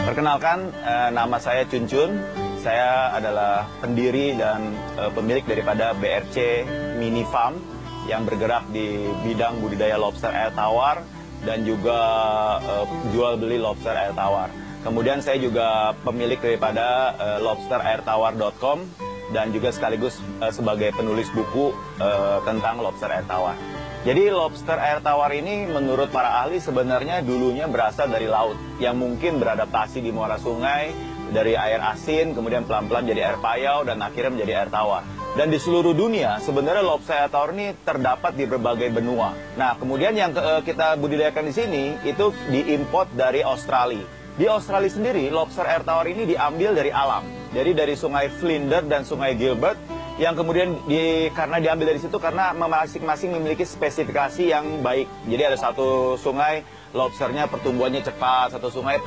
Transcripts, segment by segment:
Perkenalkan, nama saya Chun Chun. Saya adalah pendiri dan pemilik daripada BRC Mini Farm yang bergerak di bidang budidaya lobster air tawar dan juga jual beli lobster air tawar. Kemudian saya juga pemilik daripada lobsterairtawar.com dan juga sekaligus sebagai penulis buku tentang lobster air tawar. Jadi lobster air tawar ini menurut para ahli sebenarnya dulunya berasal dari laut yang mungkin beradaptasi di muara sungai dari air asin, kemudian pelan-pelan jadi air payau dan akhirnya menjadi air tawar. Dan di seluruh dunia sebenarnya lobster air tawar ini terdapat di berbagai benua. Nah, kemudian yang kita budidayakan di sini itu diimport dari Australia. Di Australia sendiri lobster air tawar ini diambil dari alam. Jadi dari sungai Flinders dan sungai Gilbert yang kemudian karena diambil dari situ karena masing-masing memiliki spesifikasi yang baik. Jadi ada satu sungai lobsternya pertumbuhannya cepat, satu sungai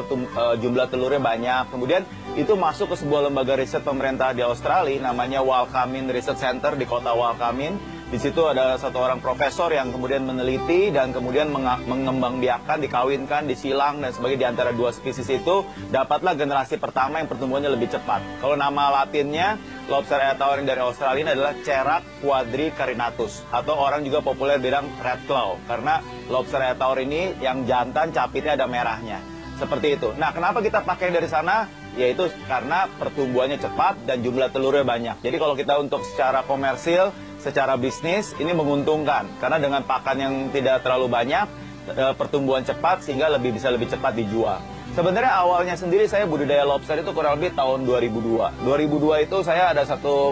jumlah telurnya banyak. Kemudian itu masuk ke sebuah lembaga riset pemerintah di Australia namanya Walkamin Research Center di kota Walkamin. Di situ ada satu orang profesor yang kemudian meneliti dan kemudian mengembangbiakan, dikawinkan, disilang dan sebagainya di antara dua spesies itu dapatlah generasi pertama yang pertumbuhannya lebih cepat. Kalau nama latinnya lobster air tawar dari Australia ini adalah Cerat quadricarinatus atau orang juga populer bilang red claw karena lobster air tawar ini yang jantan capitnya ada merahnya. Seperti itu. Nah, kenapa kita pakai dari sana? Yaitu karena pertumbuhannya cepat dan jumlah telurnya banyak. Jadi kalau kita untuk secara komersil, secara bisnis ini menguntungkan karena dengan pakan yang tidak terlalu banyak, pertumbuhan cepat sehingga bisa lebih cepat dijual. Sebenarnya awalnya sendiri saya budidaya lobster itu kurang lebih tahun 2002. 2002 itu saya ada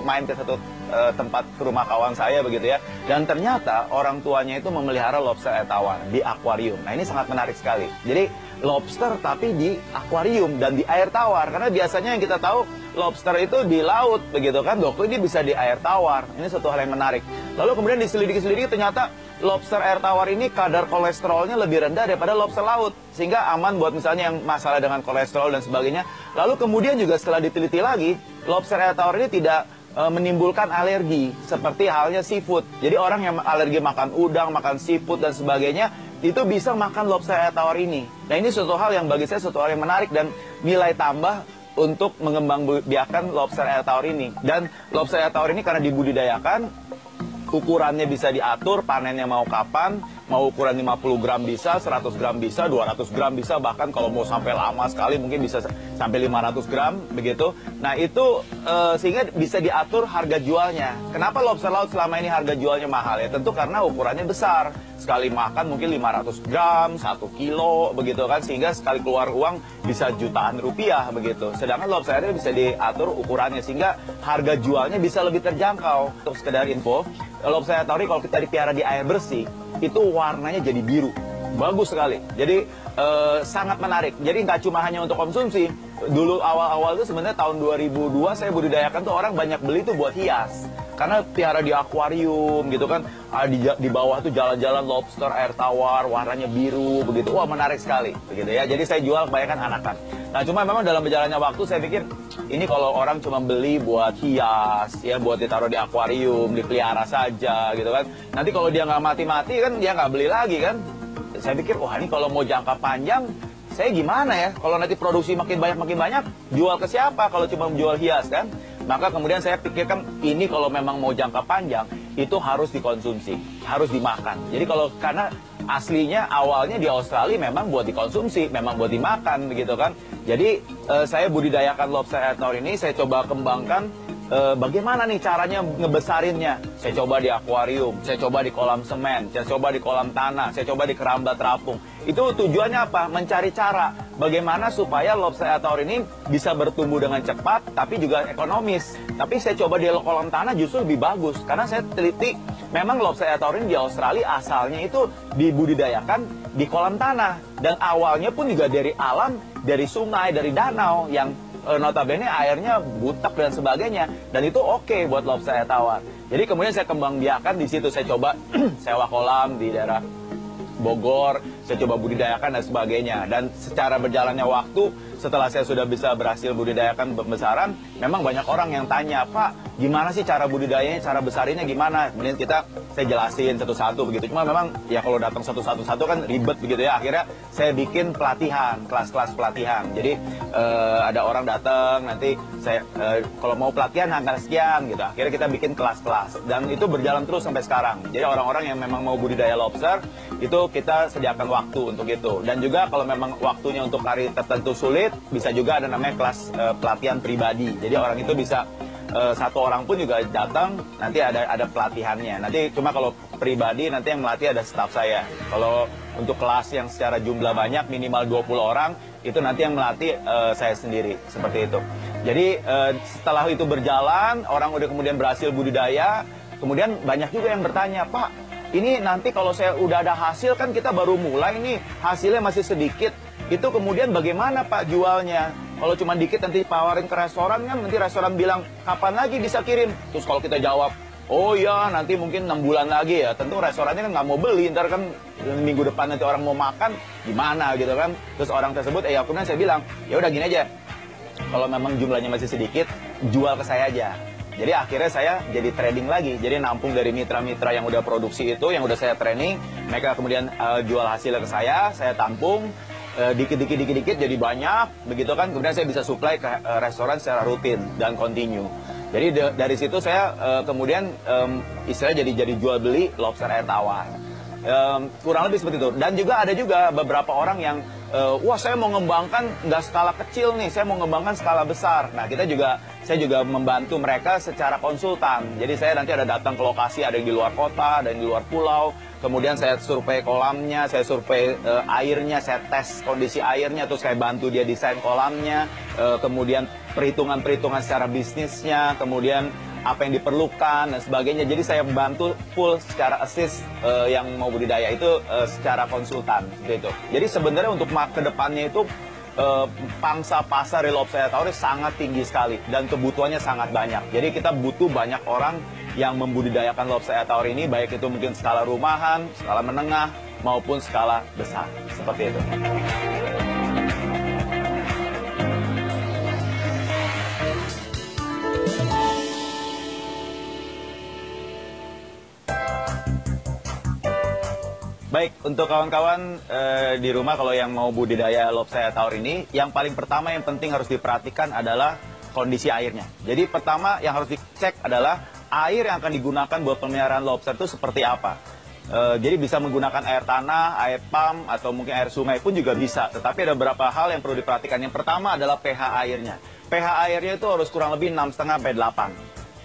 main ke satu tempat ke rumah kawan saya begitu ya. Dan ternyata orang tuanya itu memelihara lobster air tawar di akuarium. Nah, ini sangat menarik sekali. Jadi lobster tapi di akuarium dan di air tawar. Karena biasanya yang kita tahu lobster itu di laut begitu kan. Kok ini bisa di air tawar. Ini suatu hal yang menarik. Lalu kemudian diselidiki ternyata lobster air tawar ini kadar kolesterolnya lebih rendah daripada lobster laut. Sehingga aman buat misalnya yang masalah dengan kolesterol dan sebagainya. Lalu kemudian juga setelah diteliti lagi, lobster air tawar ini tidak menimbulkan alergi seperti halnya seafood. Jadi orang yang alergi makan udang, makan seafood dan sebagainya itu bisa makan lobster air tawar ini. Nah, ini suatu hal yang bagi saya suatu hal yang menarik dan nilai tambah untuk mengembangbiakan lobster air tawar ini. Dan lobster air tawar ini karena dibudidayakan, ukurannya bisa diatur, panennya mau kapan, mau ukuran 50 gram bisa, 100 gram bisa, 200 gram bisa, bahkan kalau mau sampai lama sekali mungkin bisa sampai 500 gram, begitu. Nah, itu sehingga bisa diatur harga jualnya. Kenapa lobster laut selama ini harga jualnya mahal? Ya tentu karena ukurannya besar. Sekali makan mungkin 500 gram, 1 kilo, begitu kan, sehingga sekali keluar uang bisa jutaan rupiah, begitu. Sedangkan lobster air bisa diatur ukurannya, sehingga harga jualnya bisa lebih terjangkau. Untuk sekedar info, lobster air tawar kalau kita dipelihara di air bersih, itu warnanya jadi biru. Bagus sekali. Jadi sangat menarik. Jadi nggak cuma hanya untuk konsumsi. Dulu awal-awal itu sebenarnya tahun 2002 saya budidayakan tuh orang banyak beli tuh buat hias. Karena pelihara di akuarium gitu kan. Di bawah tuh jalan-jalan lobster air tawar, warnanya biru begitu. Wah, menarik sekali begitu ya. Jadi saya jual kebanyakan anakan. Nah, cuma memang dalam berjalannya waktu saya pikir ini kalau orang cuma beli buat hias ya, buat ditaruh di akuarium, dipelihara saja gitu kan. Nanti kalau dia nggak mati-mati kan dia nggak beli lagi kan. Saya pikir wah, ini kalau mau jangka panjang saya gimana ya? Kalau nanti produksi makin banyak, jual ke siapa kalau cuma menjual hias kan? Maka kemudian saya pikirkan ini kalau memang mau jangka panjang itu harus dikonsumsi, harus dimakan. Jadi karena aslinya awalnya di Australia memang buat dikonsumsi, memang buat dimakan begitu kan. Jadi saya budidayakan lobster air tawar ini, saya coba kembangkan bagaimana nih caranya ngebesarinnya. Saya coba di akuarium, saya coba di kolam semen, saya coba di kolam tanah, saya coba di keramba terapung. Itu tujuannya apa? Mencari cara bagaimana supaya lobster air tawar ini bisa bertumbuh dengan cepat tapi juga ekonomis. Tapi saya coba di kolam tanah justru lebih bagus karena saya teliti memang lobster air tawar ini di Australia asalnya itu dibudidayakan di kolam tanah dan awalnya pun juga dari alam, dari sungai, dari danau yang notabene airnya butek dan sebagainya, dan itu oke buat lobster air tawar. Jadi kemudian saya kembangbiakan di situ, saya coba sewa kolam di daerah Bogor, saya coba budidayakan dan sebagainya. Dan secara berjalannya waktu, setelah saya sudah bisa berhasil budidayakan pembesaran, memang banyak orang yang tanya, Pak, gimana sih cara budidayanya, cara besarinnya gimana. Kemudian saya jelasin satu-satu begitu. Cuma memang ya kalau datang satu-satu kan ribet begitu ya. Akhirnya saya bikin pelatihan, kelas-kelas pelatihan. Jadi ada orang datang, nanti saya kalau mau pelatihan angka sekian gitu. Akhirnya kita bikin kelas-kelas dan itu berjalan terus sampai sekarang. Jadi orang-orang yang memang mau budidaya lobster itu kita sediakan waktu untuk itu. Dan juga kalau memang waktunya untuk hari tertentu sulit, bisa juga ada namanya kelas pelatihan pribadi. Jadi orang itu bisa satu orang pun juga datang, nanti ada pelatihannya. Nanti cuma kalau pribadi nanti yang melatih ada staf saya. Kalau untuk kelas yang secara jumlah banyak minimal 20 orang, itu nanti yang melatih saya sendiri, seperti itu. Jadi setelah itu berjalan, orang udah kemudian berhasil budidaya, kemudian banyak juga yang bertanya, Pak, ini nanti kalau saya udah ada hasil, kan kita baru mulai nih, hasilnya masih sedikit, itu kemudian bagaimana Pak jualnya? Kalau cuma dikit nanti tawarin ke restoran kan, nanti restoran bilang, kapan lagi bisa kirim? Terus kalau kita jawab, oh ya nanti mungkin 6 bulan lagi ya, tentu restorannya kan nggak mau beli, ntar kan minggu depan nanti orang mau makan, gimana gitu kan. Terus orang tersebut, ya kemudian saya bilang, ya udah gini aja, kalau memang jumlahnya masih sedikit, jual ke saya aja. Jadi akhirnya saya jadi trading lagi, jadi nampung dari mitra-mitra yang udah produksi itu, yang udah saya training, mereka kemudian jual hasilnya ke saya tampung, dikit-dikit jadi banyak, begitu kan, kemudian saya bisa supply ke restoran secara rutin dan continue. Jadi dari situ saya kemudian istilahnya jadi jual beli lobster air tawar. Kurang lebih seperti itu. Dan juga ada juga beberapa orang yang wah saya mau ngembangkan nggak skala kecil nih, saya mau ngembangkan skala besar. Nah saya juga membantu mereka secara konsultan. Jadi saya nanti ada datang ke lokasi, ada yang di luar kota, ada yang di luar pulau. Kemudian saya survei kolamnya, saya survei airnya, saya tes kondisi airnya, terus saya bantu dia desain kolamnya, kemudian perhitungan-perhitungan secara bisnisnya, kemudian apa yang diperlukan dan sebagainya. Jadi saya bantu full secara assist yang mau budidaya itu secara konsultan gitu. Jadi sebenarnya untuk kedepannya itu pangsa pasar di lobster air tawar sangat tinggi sekali dan kebutuhannya sangat banyak. Jadi kita butuh banyak orang yang membudidayakan lobster air tawar ini, baik itu mungkin skala rumahan, skala menengah maupun skala besar, seperti itu. Baik, untuk kawan-kawan di rumah kalau yang mau budidaya lobster air tawar ini, yang paling pertama yang penting harus diperhatikan adalah kondisi airnya. Jadi pertama yang harus dicek adalah air yang akan digunakan buat pemeliharaan lobster itu seperti apa. Jadi bisa menggunakan air tanah, air pump, atau mungkin air sungai pun juga bisa. Tetapi ada beberapa hal yang perlu diperhatikan. Yang pertama adalah pH airnya. pH airnya itu harus kurang lebih 6,5-8.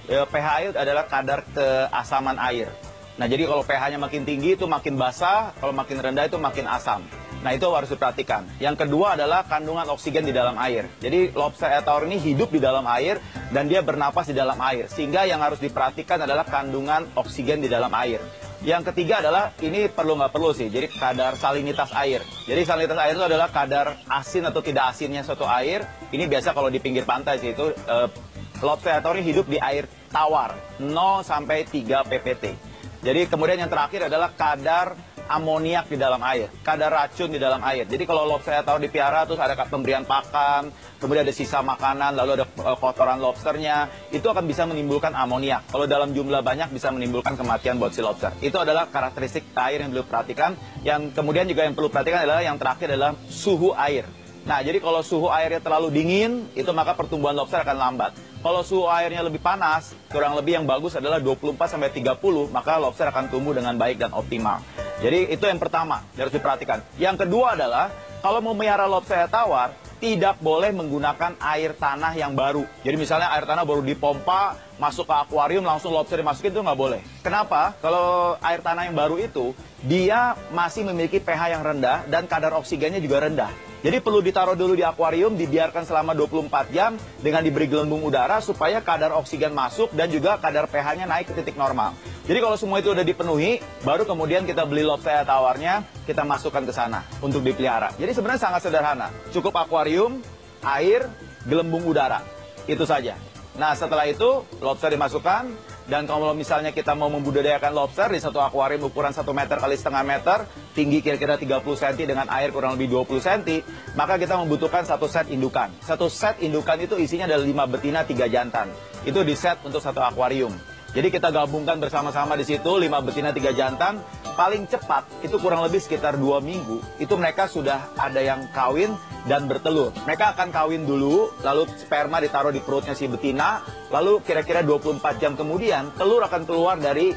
pH air adalah kadar keasaman air. Nah, jadi kalau pH-nya makin tinggi itu makin basah, kalau makin rendah itu makin asam. Nah, itu harus diperhatikan. Yang kedua adalah kandungan oksigen di dalam air. Jadi, lobster air tawar ini hidup di dalam air dan dia bernapas di dalam air. Sehingga yang harus diperhatikan adalah kandungan oksigen di dalam air. Yang ketiga adalah, ini perlu nggak perlu sih, jadi kadar salinitas air. Jadi salinitas air itu adalah kadar asin atau tidak asinnya suatu air. Ini biasa kalau di pinggir pantai sih, itu lobster air tawar ini hidup di air tawar, 0 sampai 3 ppt. Jadi kemudian yang terakhir adalah kadar amoniak di dalam air, kadar racun di dalam air. Jadi kalau lobster air tawar dipelihara terus ada pemberian pakan, kemudian ada sisa makanan, lalu ada kotoran lobsternya, itu akan bisa menimbulkan amoniak. Kalau dalam jumlah banyak bisa menimbulkan kematian buat si lobster. Itu adalah karakteristik air yang perlu perhatikan. Yang kemudian juga yang perlu perhatikan adalah yang terakhir adalah suhu air. Nah, jadi kalau suhu airnya terlalu dingin, itu maka pertumbuhan lobster akan lambat. Kalau suhu airnya lebih panas, kurang lebih yang bagus adalah 24-30, maka lobster akan tumbuh dengan baik dan optimal. Jadi itu yang pertama, harus diperhatikan. Yang kedua adalah, kalau mau melihara lobster air tawar, tidak boleh menggunakan air tanah yang baru. Jadi misalnya air tanah baru dipompa, masuk ke akuarium, langsung lobster dimasukin, itu nggak boleh. Kenapa? Kalau air tanah yang baru itu, dia masih memiliki pH yang rendah dan kadar oksigennya juga rendah. Jadi perlu ditaruh dulu di akuarium, dibiarkan selama 24 jam dengan diberi gelembung udara supaya kadar oksigen masuk dan juga kadar pH-nya naik ke titik normal. Jadi kalau semua itu udah dipenuhi, baru kemudian kita beli lobster air tawarnya, kita masukkan ke sana untuk dipelihara. Jadi sebenarnya sangat sederhana. Cukup akuarium, air, gelembung udara. Itu saja. Nah, setelah itu lobster dimasukkan, Dan kalau misalnya kita mau membudidayakan lobster di satu akuarium ukuran 1 meter kali setengah meter, tinggi kira-kira 30 cm dengan air kurang lebih 20 cm, maka kita membutuhkan satu set indukan. Satu set indukan itu isinya adalah 5 betina, 3 jantan. Itu di set untuk satu akuarium. Jadi kita gabungkan bersama-sama di situ, 5 betina, 3 jantan. Paling cepat, itu kurang lebih sekitar 2 minggu, itu mereka sudah ada yang kawin dan bertelur. Mereka akan kawin dulu, lalu sperma ditaruh di perutnya si betina, lalu kira-kira 24 jam kemudian, telur akan keluar dari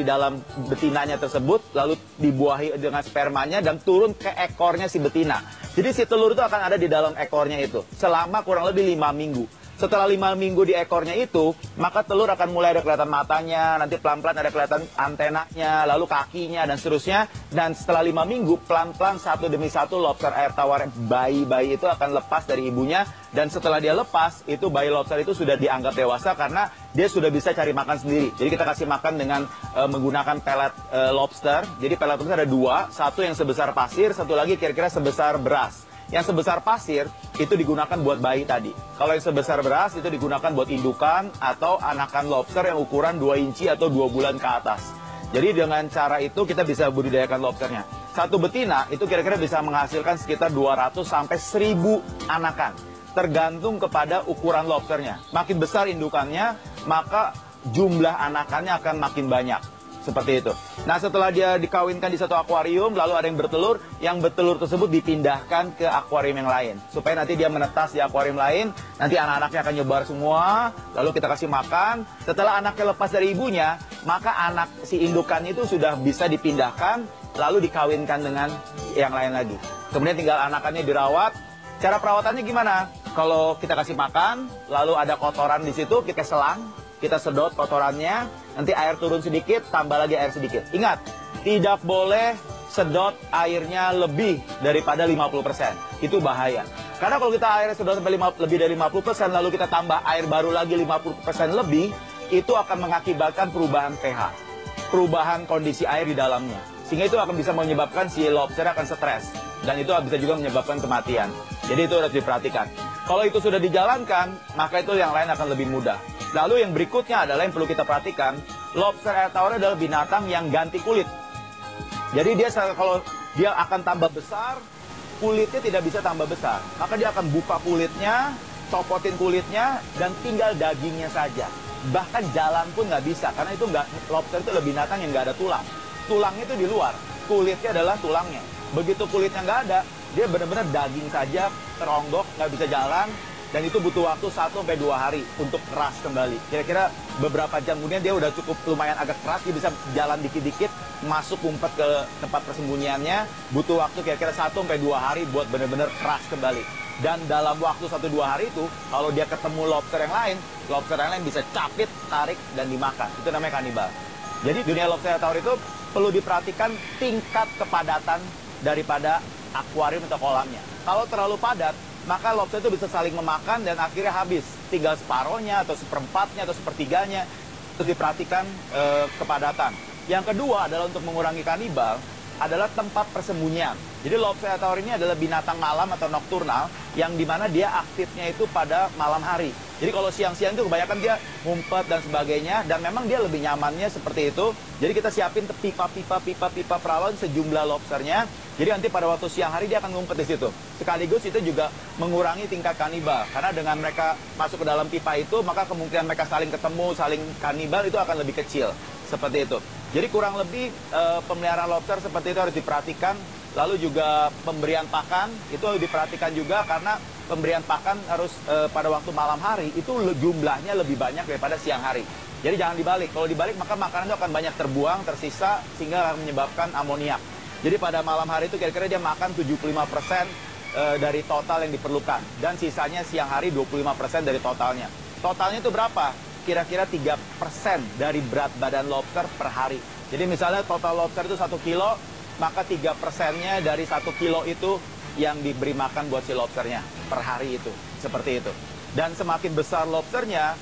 dalam betinanya tersebut, lalu dibuahi dengan spermanya dan turun ke ekornya si betina. Jadi si telur itu akan ada di dalam ekornya itu, selama kurang lebih 5 minggu. Setelah 5 minggu di ekornya itu, maka telur akan mulai ada kelihatan matanya, nanti pelan-pelan ada kelihatan antenanya, lalu kakinya, dan seterusnya. Dan setelah 5 minggu, pelan-pelan satu demi satu lobster air tawar bayi-bayi itu akan lepas dari ibunya. Dan setelah dia lepas, itu bayi lobster itu sudah dianggap dewasa karena dia sudah bisa cari makan sendiri. Jadi kita kasih makan dengan menggunakan pelet lobster. Jadi pelet lobster ada 2, satu yang sebesar pasir, satu lagi kira-kira sebesar beras. Yang sebesar pasir itu digunakan buat bayi tadi. Kalau yang sebesar beras itu digunakan buat indukan atau anakan lobster yang ukuran 2 inci atau 2 bulan ke atas. Jadi dengan cara itu kita bisa budidayakan lobsternya. Satu betina itu kira-kira bisa menghasilkan sekitar 200 sampai 1000 anakan. Tergantung kepada ukuran lobsternya. Makin besar indukannya, maka jumlah anakannya akan makin banyak. Seperti itu. Nah, setelah dia dikawinkan di satu akuarium, lalu ada yang bertelur tersebut dipindahkan ke akuarium yang lain. Supaya nanti dia menetas di akuarium lain, nanti anak-anaknya akan nyebar semua, lalu kita kasih makan. Setelah anaknya lepas dari ibunya, maka anak si indukannya itu sudah bisa dipindahkan, lalu dikawinkan dengan yang lain lagi. Kemudian tinggal anakannya dirawat. Cara perawatannya gimana? Kalau kita kasih makan, lalu ada kotoran di situ, kita selang. Kita sedot kotorannya, nanti air turun sedikit, tambah lagi air sedikit. Ingat, tidak boleh sedot airnya lebih daripada 50%. Itu bahaya. Karena kalau kita airnya sedot sampai lebih dari 50%, lalu kita tambah air baru lagi 50% lebih, itu akan mengakibatkan perubahan pH. Perubahan kondisi air di dalamnya. Sehingga itu akan bisa menyebabkan si lobster akan stres. Dan itu bisa juga menyebabkan kematian. Jadi itu harus diperhatikan. Kalau itu sudah dijalankan, maka itu yang lain akan lebih mudah. Lalu yang berikutnya adalah yang perlu kita perhatikan, lobster air tawar adalah binatang yang ganti kulit. Jadi dia kalau dia akan tambah besar, kulitnya tidak bisa tambah besar. Maka dia akan buka kulitnya, copotin kulitnya, dan tinggal dagingnya saja. Bahkan jalan pun nggak bisa, karena itu lobster itu adalah binatang yang nggak ada tulang. Tulangnya itu di luar, kulitnya adalah tulangnya. Begitu kulitnya nggak ada, dia benar-benar daging saja, teronggok, nggak bisa jalan. Dan itu butuh waktu 1-2 hari untuk keras kembali. Kira-kira beberapa jam kemudian dia udah cukup lumayan agak keras, dia bisa jalan dikit-dikit, masuk umpet ke tempat persembunyiannya. Butuh waktu kira-kira 1-2 hari buat benar-benar keras kembali. Dan dalam waktu 1-2 hari itu, kalau dia ketemu lobster yang lain bisa capit, tarik, dan dimakan. Itu namanya kanibal. Jadi dunia lobster tawar itu perlu diperhatikan tingkat kepadatan daripada akuarium atau kolamnya. Kalau terlalu padat, maka lobster itu bisa saling memakan dan akhirnya habis. Tinggal separohnya atau seperempatnya atau sepertiganya. Itu diperhatikan kepadatan. Yang kedua adalah untuk mengurangi kanibal adalah tempat persembunyian. Jadi lobster tawar ini adalah binatang malam atau nokturnal yang dimana dia aktifnya itu pada malam hari. Jadi kalau siang-siang itu kebanyakan dia ngumpet dan sebagainya, dan memang dia lebih nyamannya seperti itu. Jadi kita siapin pipa perawan sejumlah lobsternya. Jadi nanti pada waktu siang hari dia akan ngumpet di situ. Sekaligus itu juga mengurangi tingkat kanibal. Karena dengan mereka masuk ke dalam pipa itu, maka kemungkinan mereka saling ketemu, saling kanibal itu akan lebih kecil. Seperti itu. Jadi kurang lebih pemeliharaan lobster seperti itu harus diperhatikan. Lalu juga pemberian pakan itu harus diperhatikan juga, karena pemberian pakan harus pada waktu malam hari itu jumlahnya lebih banyak daripada siang hari. Jadi jangan dibalik. Kalau dibalik maka makanan itu akan banyak terbuang, tersisa, sehingga akan menyebabkan amoniak. Jadi pada malam hari itu kira-kira dia makan 75% dari total yang diperlukan. Dan sisanya siang hari 25% dari totalnya. Totalnya itu berapa? Kira-kira 3% dari berat badan lobster per hari. Jadi misalnya total lobster itu 1 kilo, maka 3%-nya dari 1 kilo itu yang diberi makan buat si lobsternya per hari itu. Seperti itu. Dan semakin besar lobsternya,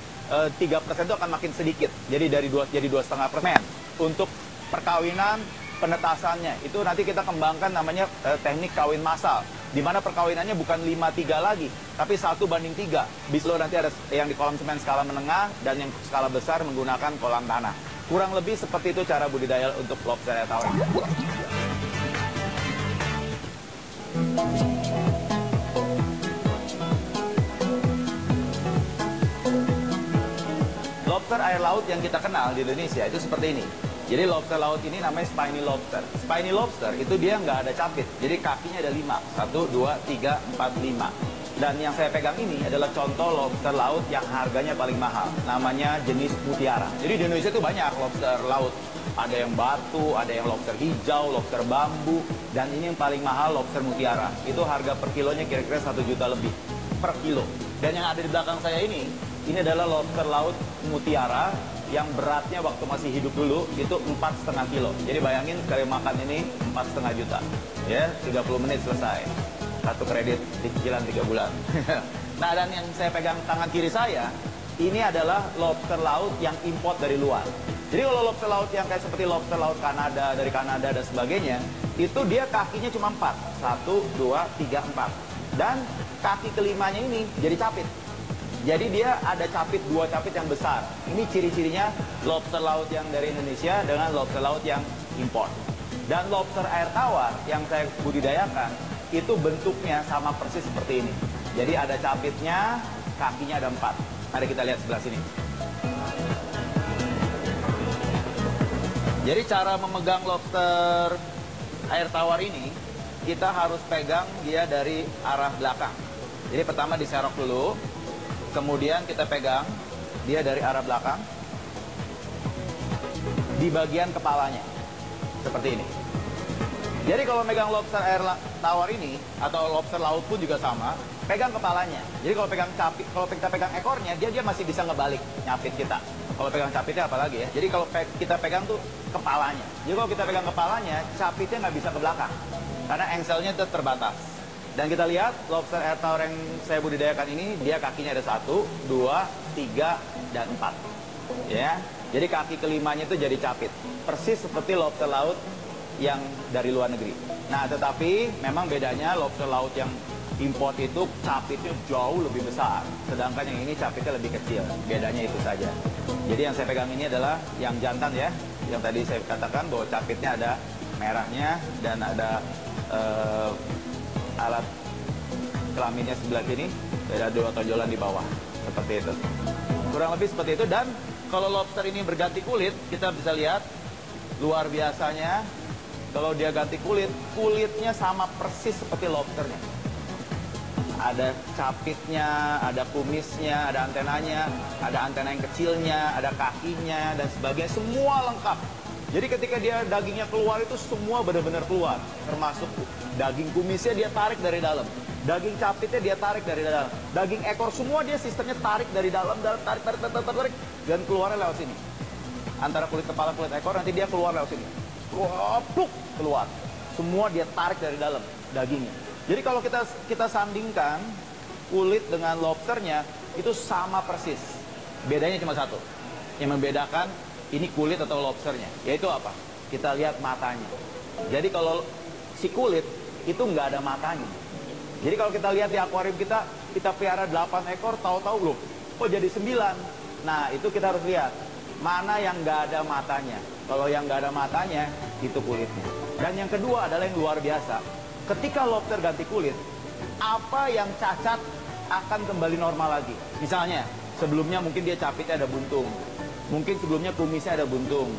3% itu akan makin sedikit. Jadi jadi 2,5%. Untuk perkawinan, penetasannya, itu nanti kita kembangkan namanya teknik kawin massal. di mana perkawinannya bukan 5-3 lagi, tapi 1:3. Bis lo nanti ada yang di kolam semen skala menengah dan yang skala besar menggunakan kolam tanah. Kurang lebih seperti itu cara budidaya untuk lobster air tawar. Lobster air laut yang kita kenal di Indonesia itu seperti ini. Jadi lobster laut ini namanya spiny lobster. Spiny lobster itu dia nggak ada capit. Jadi kakinya ada 5. 1, 2, 3, 4, 5. Dan yang saya pegang ini adalah contoh lobster laut yang harganya paling mahal. Namanya jenis mutiara. Jadi di Indonesia itu banyak lobster laut. Ada yang batu, ada yang lobster hijau, lobster bambu. Dan ini yang paling mahal lobster mutiara. Itu harga per kilonya kira-kira 1 juta lebih per kilo. Dan yang ada di belakang saya ini adalah lobster laut mutiara yang beratnya waktu masih hidup dulu itu 4,5 kilo. Jadi bayangin sekali makan ini 4,5 juta. Ya, 30 menit selesai. Satu kredit cicilan 3 bulan. Nah, dan yang saya pegang tangan kiri saya, ini adalah lobster laut yang import dari luar. Jadi kalau lobster laut yang kayak seperti lobster laut Kanada, dari Kanada dan sebagainya, itu dia kakinya cuma 4. 1, 2, 3, 4. Dan kaki kelimanya ini jadi capit. Jadi dia ada capit, 2 capit yang besar. Ini ciri-cirinya lobster laut yang dari Indonesia dengan lobster laut yang import. Dan lobster air tawar yang saya budidayakan, itu bentuknya sama persis seperti ini. Jadi ada capitnya, kakinya ada 4. Mari kita lihat sebelah sini. Jadi cara memegang lobster air tawar ini, kita harus pegang dia dari arah belakang. Jadi pertama diserok dulu. Kemudian kita pegang dia dari arah belakang di bagian kepalanya seperti ini. Jadi kalau megang lobster air tawar ini atau lobster laut pun juga sama, pegang kepalanya. Jadi kalau pegang capit, kalau kita pegang ekornya, dia masih bisa ngebalik nyapit kita. Kalau pegang capitnya apalagi ya. Jadi kalau kita pegang tuh kepalanya. Jadi kalau kita pegang kepalanya, capitnya nggak bisa ke belakang karena engselnya itu terbatas. Dan kita lihat lobster air tawar yang saya budidayakan ini, dia kakinya ada 1, 2, 3, dan 4. Ya, jadi kaki kelimanya itu jadi capit. Persis seperti lobster laut yang dari luar negeri. Nah, tetapi memang bedanya lobster laut yang import itu capitnya jauh lebih besar. Sedangkan yang ini capitnya lebih kecil. Bedanya itu saja. Jadi yang saya pegang ini adalah yang jantan ya. Yang tadi saya katakan bahwa capitnya ada merahnya dan ada alat kelaminnya sebelah sini, ada 2 tonjolan di bawah, seperti itu. Kurang lebih seperti itu. Dan kalau lobster ini berganti kulit, kita bisa lihat luar biasanya. Kalau dia ganti kulit, kulitnya sama persis seperti lobsternya. Ada capitnya, ada kumisnya, ada antenanya, ada antena yang kecilnya, ada kakinya dan sebagainya, semua lengkap. Jadi ketika dia dagingnya keluar itu semua benar-benar keluar. Termasuk daging kumisnya dia tarik dari dalam. Daging capitnya dia tarik dari dalam. Daging ekor semua dia sistemnya tarik dari dalam, tarik. Dan keluarnya lewat sini. Antara kulit kepala, kulit ekor, nanti dia keluar lewat sini. Pluk, keluar. Semua dia tarik dari dalam dagingnya. Jadi kalau kita sandingkan kulit dengan lobsternya, itu sama persis. Bedanya cuma satu. Yang membedakan ini kulit atau lobsternya, yaitu apa? Kita lihat matanya. Jadi kalau si kulit itu nggak ada matanya. Jadi kalau kita lihat di akuarium kita pelihara 8 ekor, tahu-tahu loh, kok jadi 9. Nah, itu kita harus lihat mana yang nggak ada matanya. Kalau yang nggak ada matanya, itu kulitnya. Dan yang kedua adalah yang luar biasa. Ketika lobster ganti kulit, apa yang cacat akan kembali normal lagi. Misalnya, sebelumnya mungkin dia capitnya ada buntung. Mungkin sebelumnya kumisnya ada buntung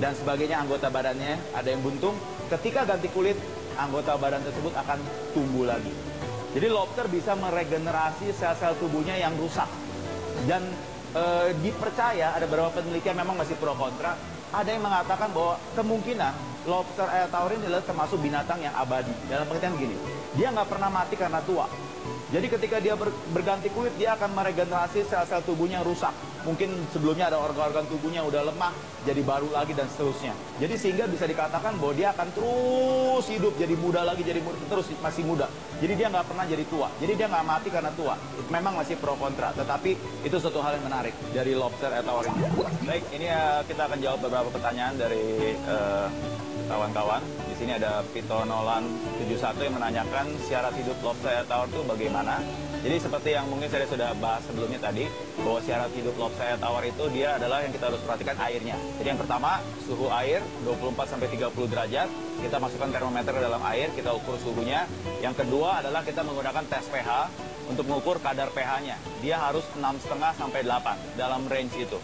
dan sebagainya, anggota badannya ada yang buntung. Ketika ganti kulit, anggota badan tersebut akan tumbuh lagi. Jadi lobster bisa meregenerasi sel-sel tubuhnya yang rusak. Dan dipercaya, ada beberapa penelitian memang masih pro kontra, ada yang mengatakan bahwa kemungkinan lobster air tawar ini adalah termasuk binatang yang abadi. Dalam pengertian gini, dia nggak pernah mati karena tua. Jadi ketika dia berganti kulit, dia akan meregenerasi sel-sel tubuhnya yang rusak. Mungkin sebelumnya ada organ-organ tubuhnya udah lemah, jadi baru lagi dan seterusnya. Jadi sehingga bisa dikatakan bahwa dia akan terus hidup, jadi muda lagi, jadi muda, terus masih muda. Jadi dia nggak pernah jadi tua. Jadi dia nggak mati karena tua. Memang masih pro kontra, tetapi itu suatu hal yang menarik dari lobster air tawar ini. Baik, ini kita akan jawab beberapa pertanyaan dari kawan-kawan di sini ada Vito Nolan 71 yang menanyakan syarat hidup lobster air tawar itu bagaimana. Jadi seperti yang mungkin saya sudah bahas sebelumnya tadi, bahwa syarat hidup lobster air tawar itu dia adalah yang kita harus perhatikan airnya. Jadi yang pertama, suhu air 24-30 derajat, kita masukkan termometer ke dalam air, kita ukur suhunya. Yang kedua adalah kita menggunakan tes pH untuk mengukur kadar pH-nya. Dia harus 6,5 sampai 8 dalam range itu.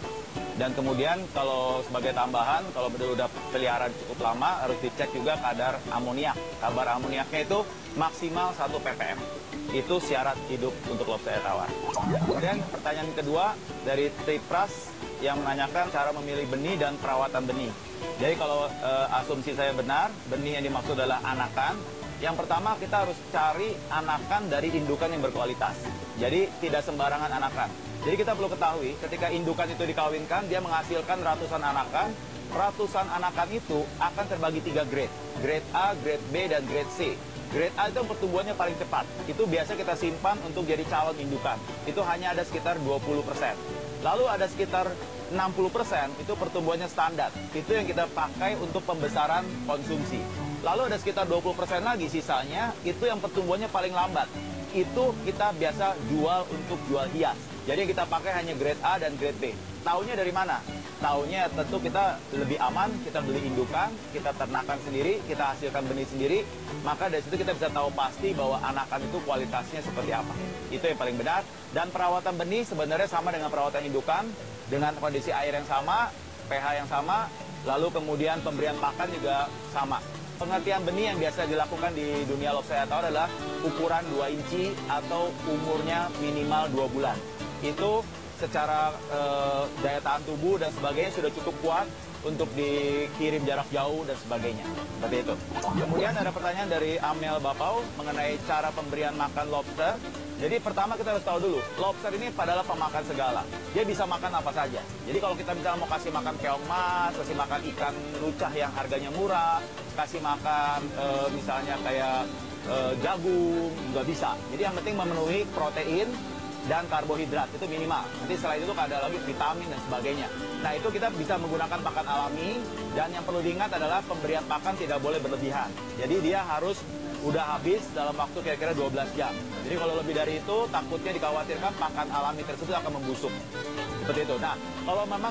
Dan kemudian kalau sebagai tambahan, kalau sudah peliharaan cukup lama, harus dicek juga kadar amoniak. Kadar amoniaknya itu maksimal 1 ppm. Itu syarat hidup untuk lobster air tawar. Kemudian pertanyaan kedua dari Tripras yang menanyakan cara memilih benih dan perawatan benih. Jadi kalau asumsi saya benar, benih yang dimaksud adalah anakan. Yang pertama kita harus cari anakan dari indukan yang berkualitas. Jadi tidak sembarangan anakan. Jadi kita perlu ketahui ketika indukan itu dikawinkan, dia menghasilkan ratusan anakan. Ratusan anakan itu akan terbagi 3 grade. Grade A, grade B, dan grade C. Grade A itu pertumbuhannya paling cepat. Itu biasa kita simpan untuk jadi calon indukan. Itu hanya ada sekitar 20%. Lalu ada sekitar 60% itu pertumbuhannya standar. Itu yang kita pakai untuk pembesaran konsumsi. Lalu ada sekitar 20% lagi sisanya, itu yang pertumbuhannya paling lambat. Itu kita biasa jual untuk jual hias. Jadi yang kita pakai hanya grade A dan grade B. Taunya dari mana? Taunya tentu kita lebih aman, kita beli indukan, kita ternakan sendiri, kita hasilkan benih sendiri. Maka dari situ kita bisa tahu pasti bahwa anakan itu kualitasnya seperti apa. Itu yang paling benar. Dan perawatan benih sebenarnya sama dengan perawatan indukan, dengan kondisi air yang sama, pH yang sama, lalu kemudian pemberian pakan juga sama. Pengertian benih yang biasa dilakukan di dunia lobster air tawar adalah ukuran 2 inci atau umurnya minimal 2 bulan. Itu secara daya tahan tubuh dan sebagainya sudah cukup kuat untuk dikirim jarak jauh dan sebagainya. Seperti itu. Kemudian ada pertanyaan dari Amel Bapau mengenai cara pemberian makan lobster. Jadi pertama kita harus tahu dulu, lobster ini adalah pemakan segala. Dia bisa makan apa saja. Jadi kalau kita misalnya mau kasih makan keong mas, kasih makan ikan lucah yang harganya murah, kasih makan misalnya kayak jagung, nggak bisa. Jadi yang penting memenuhi protein dan karbohidrat, itu minimal. Nanti selain itu ada lagi vitamin dan sebagainya. Nah itu kita bisa menggunakan pakan alami, dan yang perlu diingat adalah pemberian pakan tidak boleh berlebihan. Jadi dia harus udah habis dalam waktu kira-kira 12 jam. Jadi kalau lebih dari itu, takutnya dikhawatirkan pakan alami tersebut akan membusuk. Seperti itu. Nah,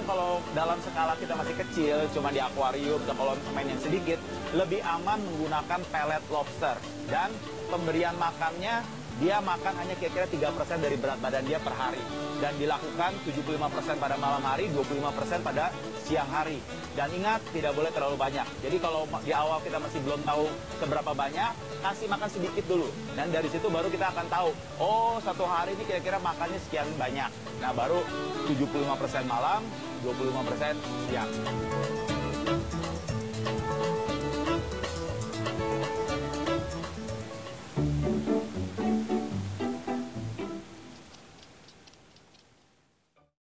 kalau dalam skala kita masih kecil, cuma di akuarium, atau kalau main yang sedikit, lebih aman menggunakan pelet lobster. Dan pemberian makannya, dia makan hanya kira-kira 3% dari berat badan dia per hari. Dan dilakukan 75% pada malam hari, 25% pada siang hari. Dan ingat, tidak boleh terlalu banyak. Jadi kalau di awal kita masih belum tahu seberapa banyak, kasih makan sedikit dulu. Dan dari situ baru kita akan tahu, oh satu hari ini kira-kira makannya sekian banyak. Nah baru 75% malam, 25% siang.